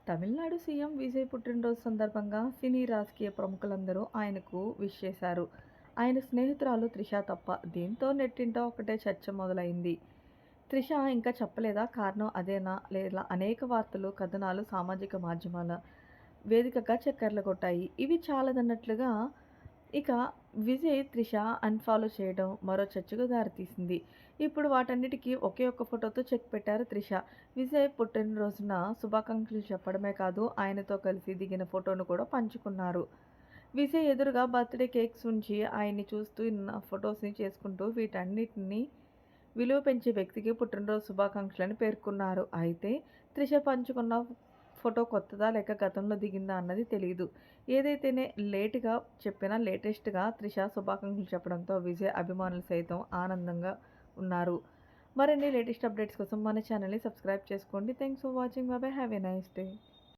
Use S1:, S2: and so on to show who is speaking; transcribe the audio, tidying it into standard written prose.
S1: Tamil Nadu CM Vijay పుట్టినరోజు సందర్భంగా సినీ రాజకీయ ప్రముఖులందరూ ఆయనకు విష్ చేశారు. ఆయన స్నేహితురాలు త్రిష తప్ప. దీంతో నెట్టింట ఒకటే చర్చ మొదలైంది. త్రిష ఇంకా చెప్పలేదా కారణం అదేనా? లేదా అనేక వార్తలు, కథనాలు సామాజిక మాధ్యమాల వేదికగా చక్కర్లు కొట్టాయి. ఇవి చాలదన్నట్లుగా ఇక విజయ్ త్రిష అన్‌ఫాలో చేయడం మరో చర్చకు దారితీసింది. ఇప్పుడు వాటన్నిటికి ఒకే ఒక్క ఫోటోతో చెక్ పెట్టారు త్రిష. విజయ్ పుట్టినరోజున శుభాకాంక్షలు చెప్పడమే కాదు, ఆయనతో కలిసి దిగిన ఫోటోను కూడా పంచుకున్నారు. విజయ్ ఎదురుగా బర్త్‌డే కేక్స్ ఉంచి ఆయన్ని చూస్తూ ఫోటోస్‌ని చేసుకుంటూ వీటన్నిటిని విలువ పెంచే వ్యక్తికి పుట్టినరోజు శుభాకాంక్షలని పేర్కొన్నారు. అయితే త్రిష పంచుకున్న ఫోటో కొత్తదా లేక గతంలో దిగిందా అన్నది తెలీదు. ఏదైతేనే లేట్‌గా చెప్పినా లేటెస్ట్‌గా త్రిష శుభాకాంక్షలు చెప్పడంతో విజయ్ అభిమానులు సైతం ఆనందంగా ఉన్నారు. మరిన్ని లేటెస్ట్ అప్డేట్స్ కోసం మన ఛానల్‌ని సబ్స్క్రైబ్ చేసుకోండి. Thanks for watching. By by. Have a nice day.